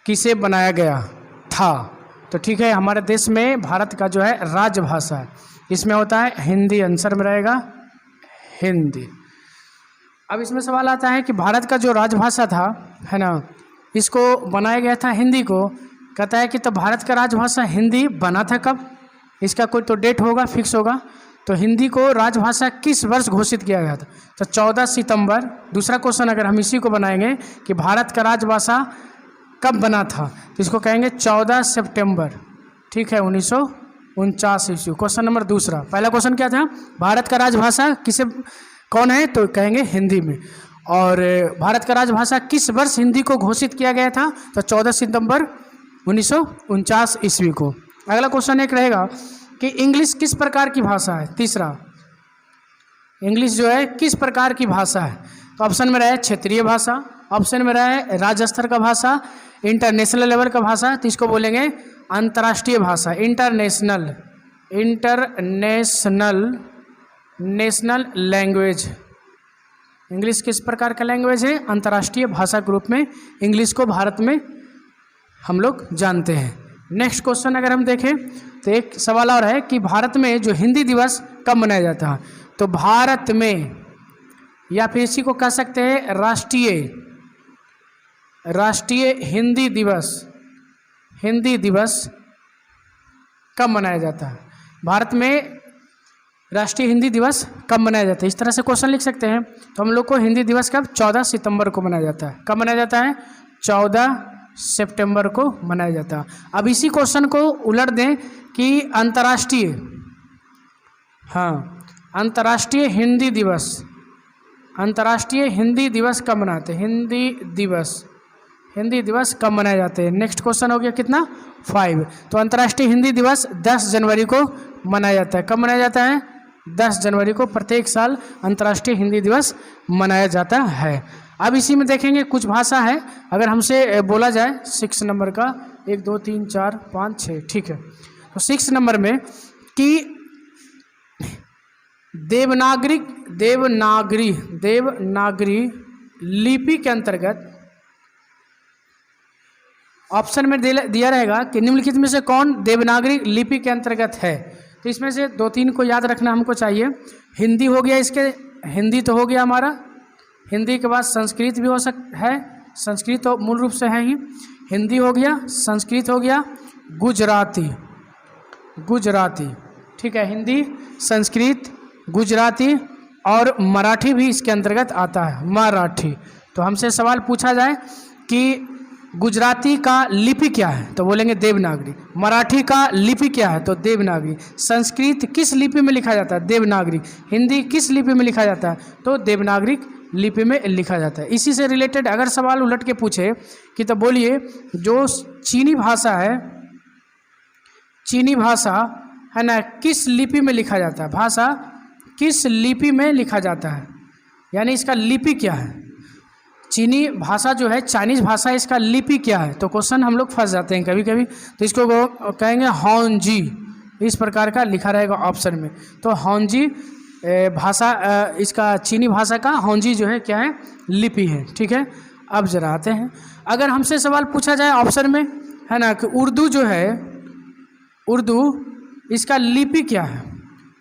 किसे बनाया गया था? तो ठीक है, हमारे देश में भारत का जो है राजभाषा है, इसमें होता है हिंदी, आंसर में रहेगा हिंदी। अब इसमें सवाल आता है कि भारत का जो राजभाषा था, है ना, इसको बनाया गया था हिंदी को। कहता है कि तो भारत का राजभाषा हिंदी बना था कब? इसका कोई तो डेट होगा, फिक्स होगा। तो हिंदी को राजभाषा किस वर्ष घोषित किया गया था? तो 14 सितंबर। दूसरा क्वेश्चन अगर हम इसी को बनाएंगे कि भारत का राजभाषा कब बना था, तो इसको कहेंगे 14 सितंबर, ठीक है, 1949 ईस्वी। क्वेश्चन नंबर दूसरा। पहला क्वेश्चन क्या था? भारत का राजभाषा किसे कौन है? तो कहेंगे हिंदी में। और भारत का राजभाषा किस वर्ष हिंदी को घोषित किया गया था? तो 14 सितंबर 1949 ईस्वी को। अगला क्वेश्चन एक रहेगा कि इंग्लिश किस प्रकार की भाषा है? तीसरा, इंग्लिश जो है किस प्रकार की भाषा है? तो ऑप्शन में रहे क्षेत्रीय भाषा, ऑप्शन में रहे राज्य स्तर का भाषा, इंटरनेशनल लेवल का भाषा, तो इसको बोलेंगे अंतर्राष्ट्रीय भाषा, नेशनल लैंग्वेज। इंग्लिश किस प्रकार का लैंग्वेज है? अंतर्राष्ट्रीय भाषा के रूप में इंग्लिश को भारत में हम लोग जानते हैं। नेक्स्ट क्वेश्चन अगर हम देखें तो एक सवाल और है कि भारत में जो हिंदी दिवस कब मनाया जाता है? तो भारत में, या फिर इसी को कह सकते हैं राष्ट्रीय हिंदी दिवस कब मनाया जाता है? भारत में राष्ट्रीय हिंदी दिवस कब मनाया जाता है? इस तरह से क्वेश्चन लिख सकते हैं। तो हम लोग को हिंदी दिवस कब? 14 सितंबर को मनाया जाता है। कब मनाया जाता है? 14 सितंबर को मनाया जाता है। अब इसी क्वेश्चन को उलट दें कि अंतर्राष्ट्रीय हिंदी दिवस कब मनाते हैं? हिंदी दिवस कब मनाए जाते हैं? नेक्स्ट क्वेश्चन हो गया कितना? 5। तो अंतर्राष्ट्रीय हिंदी दिवस 10 जनवरी को मनाया जाता है। कब मनाया जाता है? 10 जनवरी को प्रत्येक साल अंतर्राष्ट्रीय हिंदी दिवस मनाया जाता है। अब इसी में देखेंगे कुछ भाषा है, अगर हमसे बोला जाए 6 नंबर का, 1 2 3 4 5 6, ठीक है। तो 6 नंबर में कि देवनागरी लिपि के अंतर्गत ऑप्शन में दिया रहेगा कि निम्नलिखित में से कौन देवनागरी लिपि के अंतर्गत है? तो इसमें से 2-3 को याद रखना हमको चाहिए। हिंदी हो गया, हिंदी तो हो गया हमारा। हिंदी के बाद संस्कृत भी है, संस्कृत तो मूल रूप से है ही। हिंदी हो गया, संस्कृत हो गया, गुजराती, ठीक है, हिंदी, संस्कृत, गुजराती और मराठी भी इसके अंतर्गत आता है, मराठी। तो हमसे सवाल पूछा जाए कि गुजराती का लिपि क्या है? तो बोलेंगे देवनागरी। मराठी का लिपि क्या है? तो देवनागरी। संस्कृत किस लिपि में लिखा जाता है? देवनागरी। हिंदी किस लिपि में लिखा जाता है? तो देवनागरी लिपि में लिखा जाता है। इसी से रिलेटेड अगर सवाल उलट के पूछे कि तो बोलिए जो चीनी भाषा है ना, किस लिपि में लिखा जाता है? भाषा किस लिपि में लिखा जाता है, यानी इसका लिपि क्या है? चीनी भाषा जो है, चाइनीज भाषा, इसका लिपि क्या है? तो क्वेश्चन हम लोग फंस जाते हैं कभी कभी। तो इसको कहेंगे हॉन्जी, इस प्रकार का लिखा रहेगा ऑप्शन में। तो हॉन्जी भाषा, इसका चीनी भाषा का हॉन्जी जो है क्या है? लिपि है, ठीक है। अब जरा आते हैं, अगर हमसे सवाल पूछा जाए ऑप्शन में, है ना, कि उर्दू जो है, उर्दू इसका लिपि क्या है?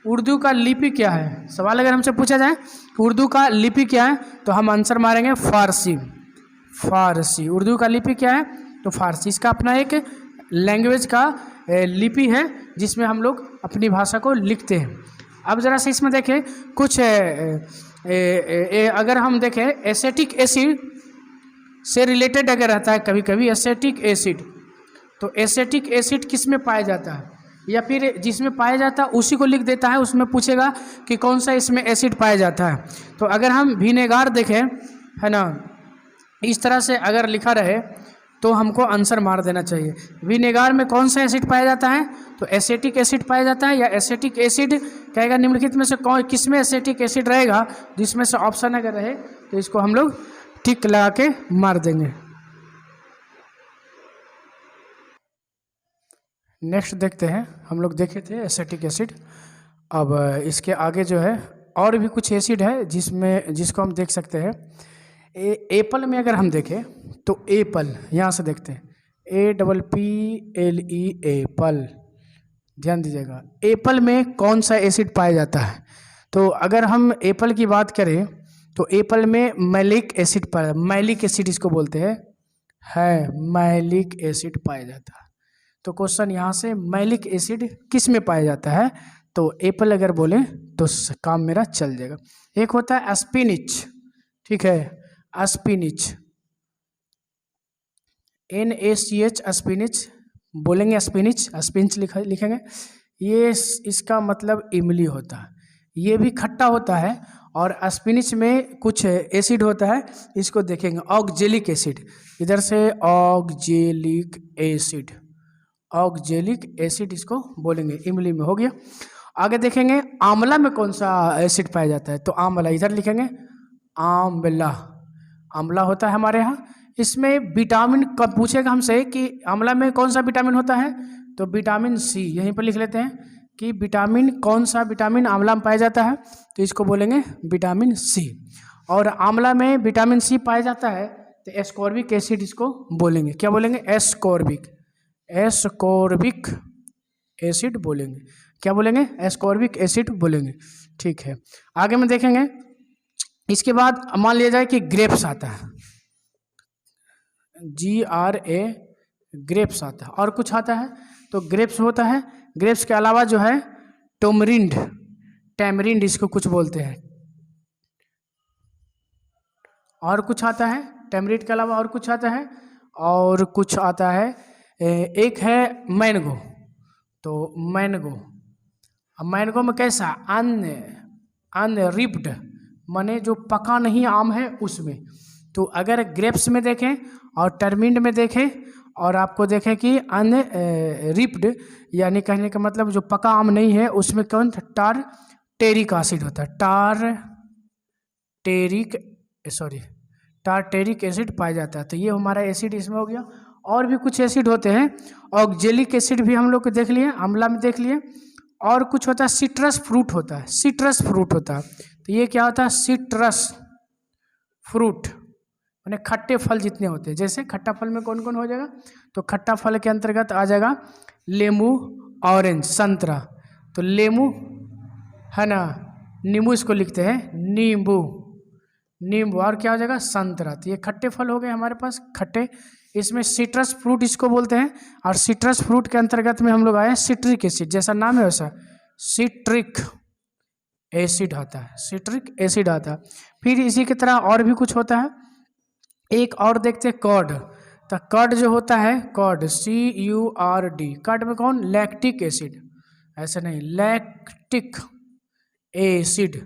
उर्दू का लिपि क्या है? सवाल अगर हमसे पूछा जाए कि उर्दू का लिपि क्या है, तो हम आंसर मारेंगे फारसी। उर्दू का लिपि क्या है? तो फारसी। इसका अपना एक लैंग्वेज का लिपि है जिसमें हम लोग अपनी भाषा को लिखते हैं। अब ज़रा से इसमें देखें कुछ अगर हम देखें एसिटिक एसिड से रिलेटेड अगर रहता है कभी कभी एसिटिक एसिड, तो एसिटिक एसिड किस में पाया जाता है, या फिर जिसमें पाया जाता है उसी को लिख देता है, उसमें पूछेगा कि कौन सा इसमें एसिड पाया जाता है। तो अगर हम विनेगार देखें, है ना, इस तरह से अगर लिखा रहे तो हमको आंसर मार देना चाहिए। विनेगार में कौन सा एसिड पाया जाता है? तो एसिटिक एसिड पाया जाता है, या एसिटिक एसिड कहेगा निम्नलिखित में से कौन, किस में एसिटिक एसिड रहेगा? जिसमें से ऑप्शन अगर रहे तो इसको हम लोग टिक लगा के मार देंगे। नेक्स्ट देखते हैं, हम लोग देखे थे एसिटिक एसिड। अब इसके आगे जो है और भी कुछ एसिड है जिसको हम देख सकते हैं। एप्पल में अगर हम देखें तो एप्पल, यहाँ से देखते हैं, APPLE एप्पल। ध्यान दीजिएगा, एप्पल में कौन सा एसिड पाया जाता है? तो अगर हम एप्पल की बात करें तो एप्पल में मैलिक एसिड पाया, मैलिक एसिड इसको बोलते हैं, मैलिक एसिड पाया जाता है। तो क्वेश्चन यहाँ से मैलिक एसिड किस में पाया जाता है? तो एप्पल अगर बोले तो काम मेरा चल जाएगा। एक होता है स्पिनिच, ठीक है, स्पिनिच, NaCH, स्पिनिच बोलेंगे, स्पिनिच, स्पिनिच लिखेंगे। ये इसका मतलब इमली होता है, ये भी खट्टा होता है। और स्पिनिच में कुछ एसिड होता है, इसको देखेंगे ऑक्जेलिक एसिड, इधर से ऑक्जेलिक एसिड, ऑक्जेलिक एसिड इसको बोलेंगे, इमली में हो गया। आगे देखेंगे आंवला में कौन सा एसिड पाया जाता है? तो आंवला, इधर लिखेंगे आंवला, आंवला होता है हमारे यहाँ। इसमें विटामिन कब पूछेगा हमसे कि आंवला में कौन सा विटामिन होता है? तो विटामिन सी, यहीं पर लिख लेते हैं कि विटामिन, कौन सा विटामिन आंवला में पाया जाता है? तो इसको बोलेंगे विटामिन सी। और आंवला में विटामिन सी पाया जाता है तो एस्कॉर्बिक एसिड इसको बोलेंगे, क्या बोलेंगे? एस्कॉर्बिक, एस्कॉर्बिक एसिड बोलेंगे, क्या बोलेंगे? एस्कॉर्बिक एसिड बोलेंगे, ठीक है। आगे में देखेंगे, इसके बाद मान लिया जाए कि ग्रेप्स आता है, GRA, ग्रेप्स आता है। और कुछ आता है तो ग्रेप्स होता है। ग्रेप्स के अलावा जो है टोमरिंड, टैमरिंड इसको कुछ बोलते हैं, और कुछ आता है टैमरिंड के अलावा, और कुछ आता है, और कुछ आता है, एक है मैंगो। तो मैंगो, मैंगो में कैसा? अनरिप्ड, माने जो पका नहीं आम है उसमें। तो अगर ग्रेप्स में देखें और टर्मिंड में देखें और आपको देखें कि अनरिप्ड, यानी कहने का मतलब जो पका आम नहीं है, उसमें कौन? टारटेरिक एसिड होता है, टारटेरिक एसिड पाया जाता है। तो ये हमारा एसिड इसमें हो गया। और भी कुछ एसिड होते हैं, ऑक्जेलिक एसिड भी हम लोग को देख लिए, आंवला में देख लिए। और कुछ होता है सिट्रस फ्रूट होता है, सिट्रस फ्रूट होता है। तो ये क्या होता है? सिट्रस फ्रूट, माने खट्टे फल जितने होते हैं। जैसे खट्टा फल में कौन कौन हो जाएगा? तो खट्टा फल के अंतर्गत आ जाएगा लेमू, ऑरेंज, संतरा। तो लेमू है ना, नींबू इसको लिखते हैं नींबू, नींबू। और क्या हो जाएगा? संतरा। तो ये खट्टे फल हो गए हमारे पास, खट्टे। इसमें सिट्रस फ्रूट इसको बोलते हैं। और सिट्रस फ्रूट के अंतर्गत में हम लोग आए सिट्रिक एसिड, जैसा नाम है वैसा सिट्रिक एसिड आता है, सिट्रिक एसिड आता है। फिर इसी की तरह और भी कुछ होता है, एक और देखते हैं कर्ड। तो कर्ड जो होता है, कर्ड, CURD, कर्ड में कौन? लैक्टिक एसिड, ऐसा नहीं, लैक्टिक एसिड।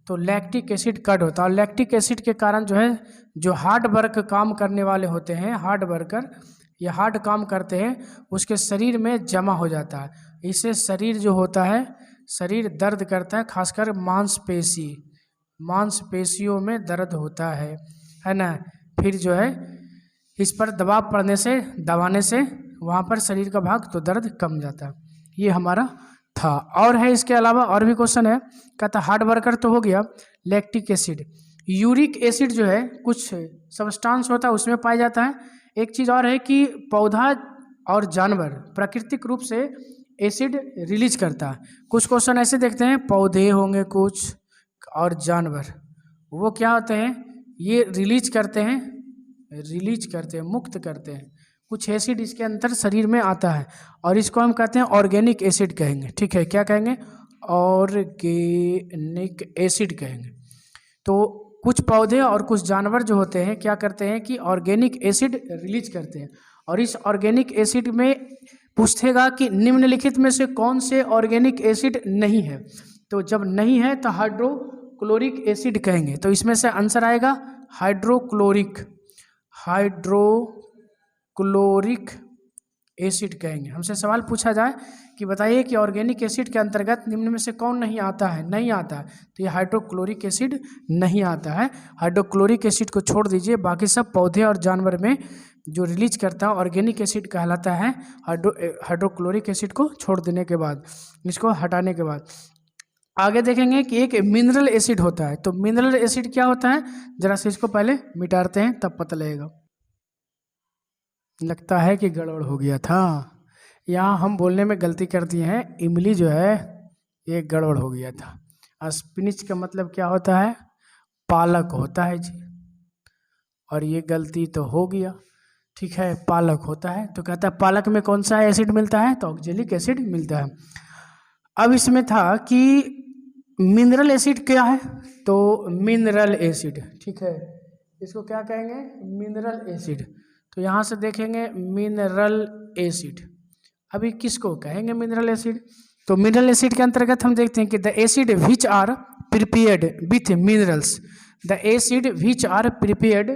तो लैक्टिक एसिड कर्ड होता है। और लैक्टिक एसिड के कारण जो है, जो हार्ड वर्क काम करने वाले होते हैं, हार्ड वर्कर, ये हार्ड काम करते हैं, उसके शरीर में जमा हो जाता है। इससे शरीर जो होता है, शरीर दर्द करता है, खासकर मांसपेशी, मांसपेशियों में दर्द होता है ना। फिर जो है इस पर दबाव पड़ने से, दबाने से वहाँ पर शरीर का भाग तो दर्द कम जाता है। ये हमारा था। और है इसके अलावा और भी क्वेश्चन है, कहता हार्ड वर्कर तो हो गया। लैक्टिक एसिड, यूरिक एसिड जो है कुछ सब्सटेंस होता है उसमें पाया जाता है। एक चीज़ और है कि पौधा और जानवर प्राकृतिक रूप से एसिड रिलीज करता है। कुछ क्वेश्चन ऐसे देखते हैं, पौधे होंगे कुछ और जानवर, वो क्या होते हैं? ये रिलीज करते हैं, मुक्त करते हैं कुछ एसिड, इसके अंदर शरीर में आता है। और इसको हम कहते हैं ऑर्गेनिक एसिड कहेंगे, ठीक है। क्या कहेंगे? ऑर्गेनिक एसिड कहेंगे। तो कुछ पौधे और कुछ जानवर जो होते हैं क्या करते हैं कि ऑर्गेनिक एसिड रिलीज करते हैं। और इस ऑर्गेनिक एसिड में पूछेगा कि निम्नलिखित में से कौन से ऑर्गेनिक एसिड नहीं है। तो जब नहीं है तो हाइड्रोक्लोरिक एसिड कहेंगे। तो इसमें से आंसर आएगा हाइड्रोक्लोरिक, हाइड्रोक्लोरिक एसिड कहेंगे। हमसे सवाल पूछा जाए कि बताइए कि ऑर्गेनिक एसिड के अंतर्गत निम्न में से कौन नहीं आता है, नहीं आता है, तो ये हाइड्रोक्लोरिक एसिड नहीं आता है। हाइड्रोक्लोरिक एसिड को छोड़ दीजिए, बाकी सब पौधे और जानवर में जो रिलीज करता है ऑर्गेनिक एसिड कहलाता है। हाइड्रोक्लोरिक एसिड को छोड़ देने के बाद, इसको हटाने के बाद आगे देखेंगे कि एक मिनरल एसिड होता है। तो मिनरल एसिड क्या होता है, जरा से इसको पहले मिटाते हैं तब पता लगेगा। लगता है कि गड़बड़ हो गया था। यहाँ हम बोलने में गलती कर दिए हैं, इमली जो है ये गड़बड़ हो गया था। स्पिनिच का मतलब क्या होता है? पालक होता है जी, और ये गलती तो हो गया। ठीक है, पालक होता है, तो कहता है पालक में कौन सा एसिड मिलता है? तो ऑक्जेलिक एसिड मिलता है। अब इसमें था कि मिनरल एसिड क्या है? तो मिनरल एसिड, ठीक है, इसको क्या कहेंगे? Mineral acid. तो यहाँ से देखेंगे मिनरल एसिड, अभी किसको कहेंगे मिनरल एसिड? तो मिनरल एसिड के अंतर्गत हम देखते हैं कि the acid which are prepared with minerals, the acid which are prepared,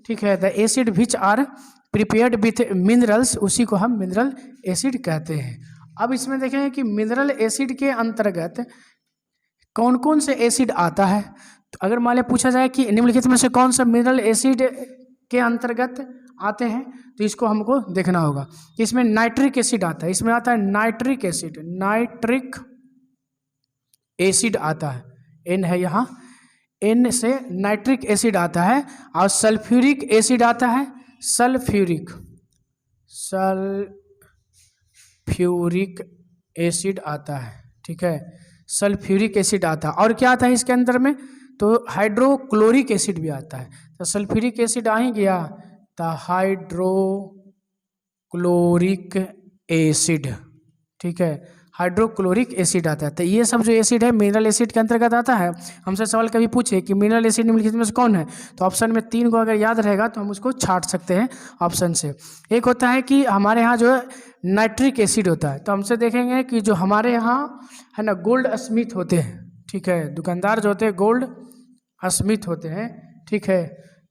ठीक है, the acid which are prepared with minerals, उसी को हम मिनरल एसिड कहते हैं। अब इसमें देखें कि मिनरल एसिड के अंतर्गत कौन कौन से एसिड आता है। तो अगर मान लिया पूछा जाए कि निम्नलिखित में से कौन सा मिनरल एसिड के अंतर्गत आते हैं, तो इसको हमको देखना होगा। इसमें नाइट्रिक एसिड आता है, इसमें आता है नाइट्रिक एसिड, नाइट्रिक एसिड आता है, एन है यहाँ, एन से नाइट्रिक एसिड आता है। और सल्फ्यूरिक एसिड आता है, सल्फ्यूरिक एसिड आता है, ठीक है, सल्फ्यूरिक एसिड आता है। और क्या आता है इसके अंदर में? तो हाइड्रोक्लोरिक एसिड भी आता है। तो सल्फ्यूरिक एसिड आ ही गया, तो हाइड्रोक्लोरिक एसिड, ठीक है, हाइड्रोक्लोरिक एसिड आता है। तो ये सब जो एसिड है मिनरल एसिड के अंतर्गत आता है। हमसे सवाल कभी पूछे कि मिनरल एसिड निम्नलिखित में से कौन है, तो ऑप्शन में 3 को अगर याद रहेगा तो हम उसको छाट सकते हैं ऑप्शन से। एक होता है कि हमारे यहाँ जो है नाइट्रिक एसिड होता है, तो हमसे देखेंगे कि जो हमारे यहाँ है ना गोल्ड स्मिथ होते हैं, ठीक है, दुकानदार जो होते हैं गोल्ड स्मिथ होते हैं, ठीक है,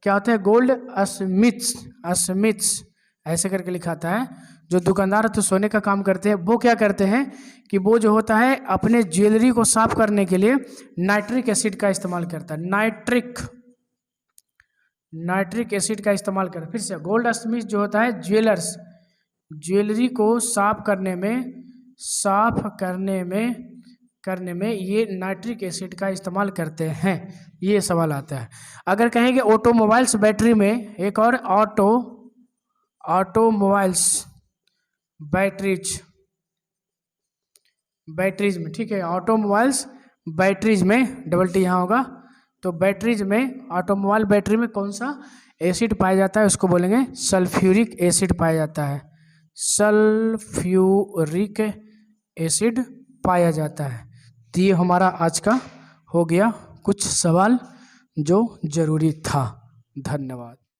क्या होते हैं? गोल्ड स्मिथ्स ऐसे करके लिखाता है। जो दुकानदार तो सोने का काम करते हैं, वो क्या करते हैं कि वो जो होता है अपने ज्वेलरी को साफ करने के लिए नाइट्रिक एसिड का इस्तेमाल करता है, नाइट्रिक एसिड का इस्तेमाल कर। फिर से गोल्ड स्मिथ जो होता है ज्वेलर्स, ज्वेलरी को साफ करने में ये नाइट्रिक एसिड का इस्तेमाल करते हैं। ये सवाल आता है। अगर कहेंगे ऑटोमोबाइल्स बैटरी में, एक और ऑटोमोबाइल्स बैटरीज में, ठीक है, ऑटोमोबाइल्स बैटरीज में, डबल टी यहाँ होगा, तो बैटरीज में, ऑटोमोबाइल बैटरी में कौन सा एसिड पाया जाता है? उसको बोलेंगे सल्फ्यूरिक एसिड पाया जाता है, सल्फ्यूरिक एसिड पाया जाता है। तो ये हमारा आज का हो गया कुछ सवाल जो जरूरी था। धन्यवाद।